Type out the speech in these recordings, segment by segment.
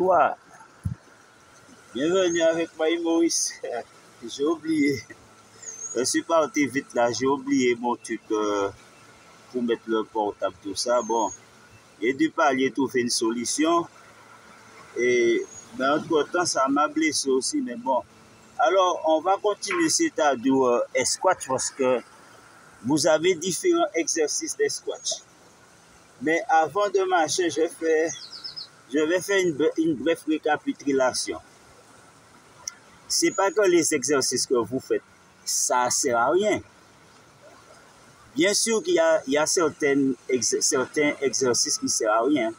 Bonsoir. Bienvenue avec moi, Maurice. J'ai oublié. Je suis parti vite là. J'ai oublié mon truc pour mettre le portable, tout ça. Bon, j'ai dû parler, trouver une solution. Et mais entre-temps, ça m'a blessé aussi. Mais bon. Alors, on va continuer c'est-à-dire squat parce que vous avez différents exercices de squat. Mais avant de marcher, je vais faire une brève récapitulation. C'est pas que les exercices que vous faites, ça ne sert à rien. Bien sûr qu'il y a certains exercices qui ne servent à rien.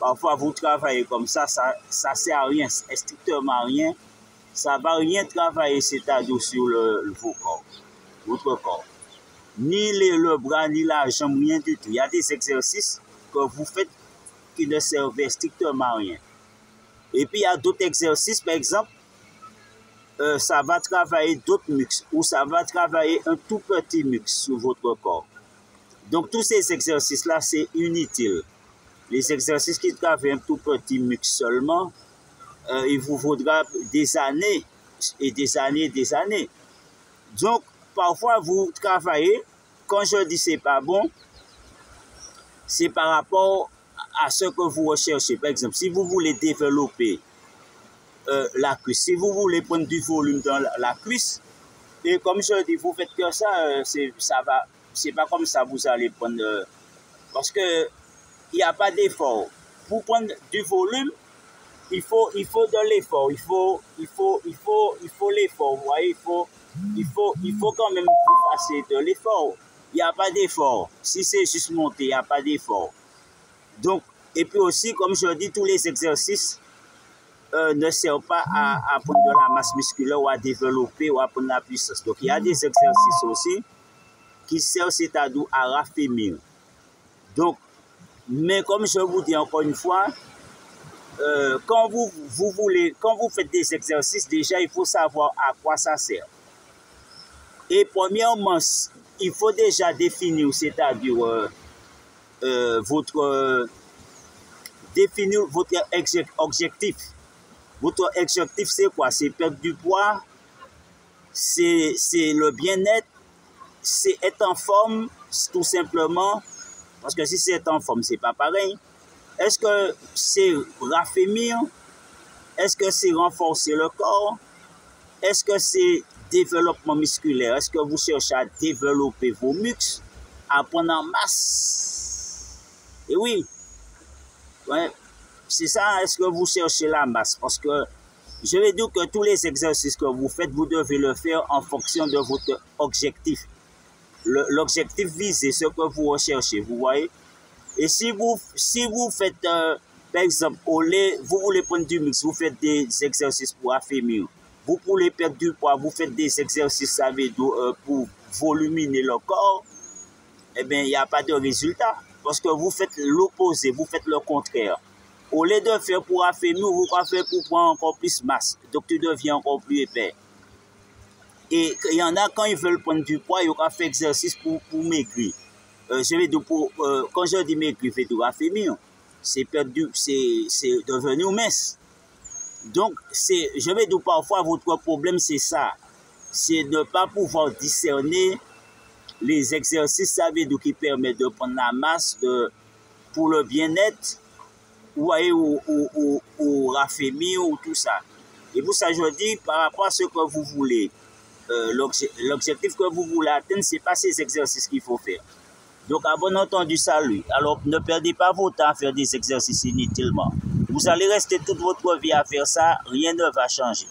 Parfois, vous travaillez comme ça ne sert à rien, strictement rien. Ça ne va rien travailler, c'est-à-dire sur votre corps. Ni le bras, ni la jambe, rien du tout. Il y a des exercices que vous faites qui ne servent strictement à rien. Et puis, il y a d'autres exercices, par exemple, ça va travailler d'autres muscles ou ça va travailler un tout petit muscle sur votre corps. Donc, tous ces exercices-là, c'est inutile. Les exercices qui travaillent un tout petit muscle seulement, il vous faudra des années et des années et des années. Donc, parfois, vous travaillez, quand je dis c'est pas bon, c'est par rapport à ce que vous recherchez. Par exemple, si vous voulez développer la cuisse, si vous voulez prendre du volume dans la cuisse, et comme je dis, vous faites que ça, c'est pas comme ça vous allez prendre, parce que il n'y a pas d'effort. Pour prendre du volume, il faut de l'effort, il faut l'effort, vous voyez, il faut quand même vous fassiez de l'effort. Il n'y a pas d'effort. Si c'est juste monter, il n'y a pas d'effort. Donc, et puis aussi, comme je dis, tous les exercices ne servent pas à prendre de la masse musculaire ou à développer ou à prendre la puissance. Donc, il y a des exercices aussi qui servent, c'est-à-dire à raffermir. Donc, mais comme je vous dis encore une fois, quand vous faites des exercices, déjà, il faut savoir à quoi ça sert. Et premièrement, il faut déjà définir, c'est-à-dire définir votre objectif. Votre objectif, c'est quoi? C'est perdre du poids, c'est le bien-être, c'est être en forme, tout simplement. Parce que si c'est être en forme, c'est pas pareil. Est-ce que c'est raffermir? Est-ce que c'est renforcer le corps? Est-ce que c'est développement musculaire? Est-ce que vous cherchez à développer vos muscles, à prendre en masse? Et oui, ouais, c'est ça. Est-ce que vous cherchez la masse? Parce que je vais dire que tous les exercices que vous faites, vous devez le faire en fonction de votre objectif. L'objectif visé, ce que vous recherchez, vous voyez. Et si vous faites, par exemple, vous voulez prendre du muscle, vous faites des exercices pour affermir. Vous voulez perdre du poids, vous faites des exercices, ça veut dire, pour voluminer le corps. Eh bien, il n'y a pas de résultat. Parce que vous faites l'opposé, vous faites le contraire. Au lieu de faire pour affermir, vous faites pour prendre encore plus masse. Donc, tu deviens encore plus épais. Et il y en a, quand ils veulent prendre du poids, ils ont fait exercice pour maigrir. Je vais dire, quand je dis maigrir, je vais dire affermir. C'est devenu mince. Donc, je vais dire, parfois, votre problème, c'est ça. C'est de ne pas pouvoir discerner les exercices, ça veut dire, qui permettent de prendre la masse pour le bien-être, ou raffermir, ou tout ça. Et pour ça, je dis, par rapport à ce que vous voulez, l'objectif que vous voulez atteindre, ce n'est pas ces exercices qu'il faut faire. Donc, à bon entendu, salut. Alors, ne perdez pas votre temps à faire des exercices inutilement. Vous allez rester toute votre vie à faire ça, rien ne va changer.